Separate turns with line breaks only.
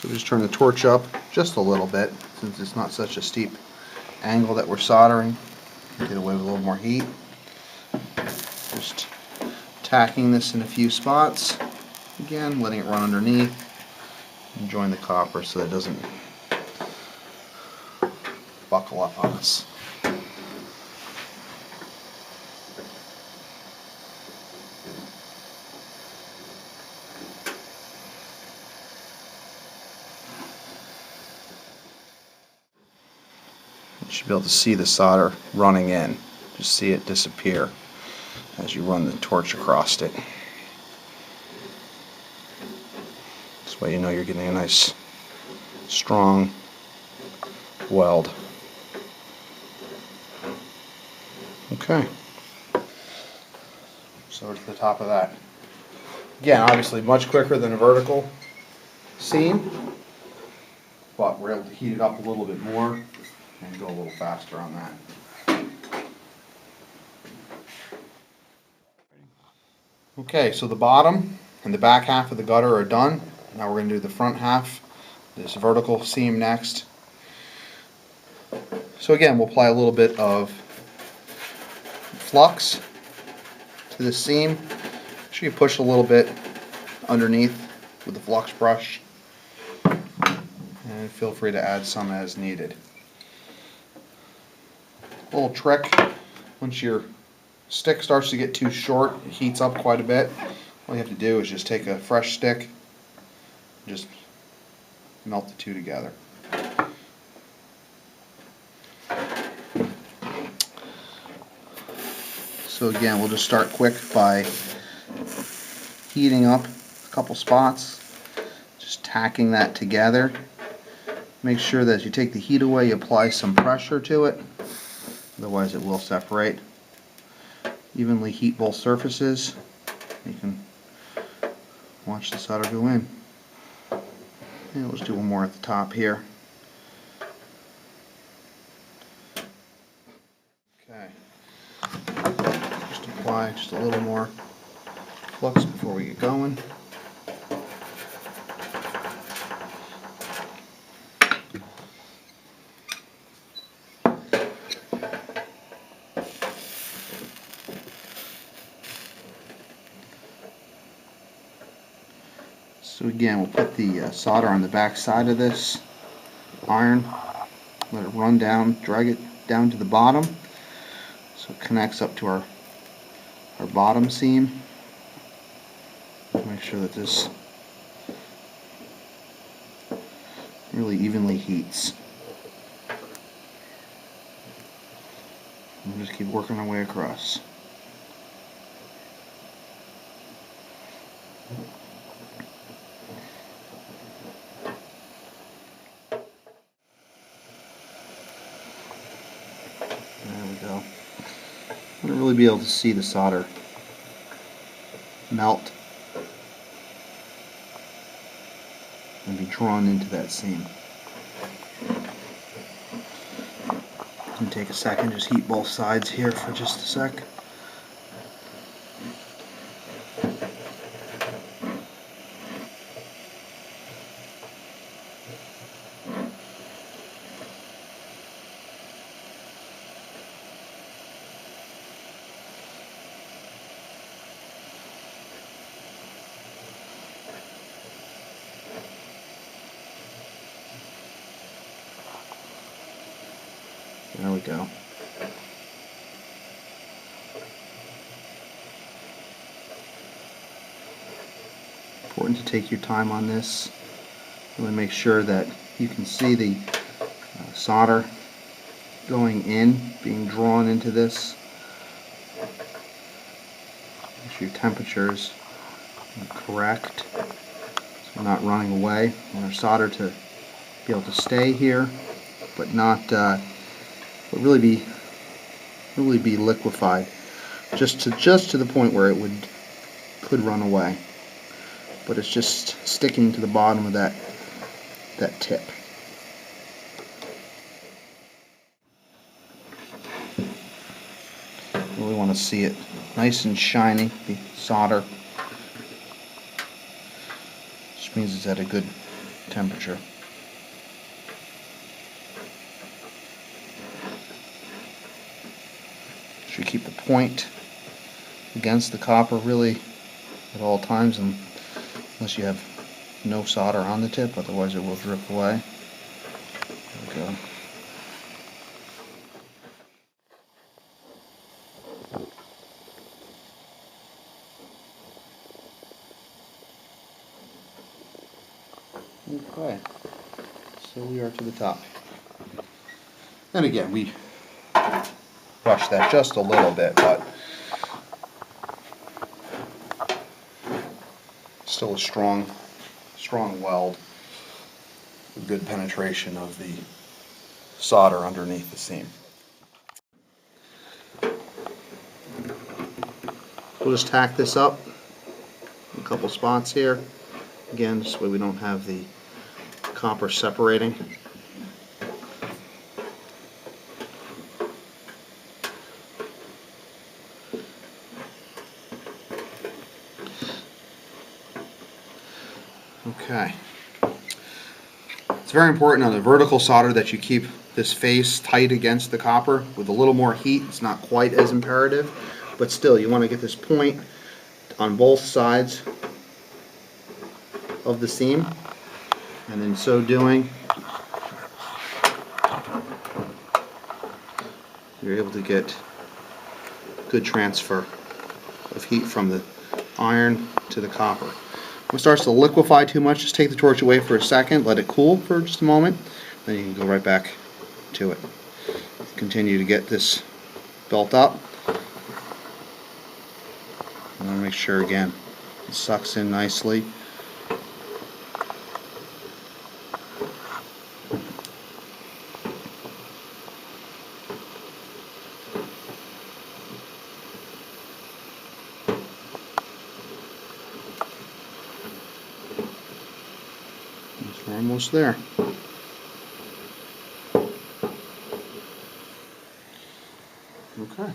So just turn the torch up just a little bit, since it's not such a steep angle that we're soldering. Get away with a little more heat. Just tacking this in a few spots. Again, letting it run underneath and join the copper so that it doesn't buckle up on us. You should be able to see the solder running in. Just see it disappear as you run the torch across it. This way you know you're getting a nice strong weld. Okay. So to the top of that. Again, obviously much quicker than a vertical seam, but we're able to heat it up a little bit more and go a little faster on that. Okay, so the bottom and the back half of the gutter are done. Now we're going to do the front half, this vertical seam next. So again, we'll apply a little bit of flux to the seam. Make sure you push a little bit underneath with the flux brush, and feel free to add some as needed. A little trick, once your stick starts to get too short, it heats up quite a bit, all you have to do is just take a fresh stick and just melt the two together. So again, we'll just start quick by heating up a couple spots, just tacking that together. Make sure that as you take the heat away, you apply some pressure to it, otherwise it will separate. Evenly heat both surfaces. You can watch the solder go in. And let's do one more at the top here. Okay. Just apply just a little more flux before we get going. So again, we'll put the solder on the back side of this iron, let it run down, drag it down to the bottom so it connects up to our bottom seam. Make sure that this really evenly heats. And we'll just keep working our way across. There we go. I want to really be able to see the solder melt and be drawn into that seam. And take a second, just heat both sides here for just a sec. There we go. Important to take your time on this. Really make sure that you can see the solder going in, being drawn into this. Make sure your temperatures are correct, so we're not running away. We want our solder to be able to stay here, but not but really be liquefied, just to the point where it could run away. But it's just sticking to the bottom of that tip. Really want to see it nice and shiny, the solder. Which means it's at a good temperature. Should keep the point against the copper really at all times, unless you have no solder on the tip, otherwise it will drip away. There we go. Okay, so we are to the top. And again, we brush that just a little bit, but still a strong weld with good penetration of the solder underneath the seam. We'll just tack this up in a couple spots here. Again, this way we don't have the copper separating. Okay. It's very important on the vertical solder that you keep this face tight against the copper. With a little more heat, it's not quite as imperative, but still you want to get this point on both sides of the seam, and in so doing you're able to get good transfer of heat from the iron to the copper. When it starts to liquefy too much, just take the torch away for a second, let it cool for just a moment, then you can go right back to it. Continue to get this built up. I want to make sure again it sucks in nicely. We're almost there. Okay.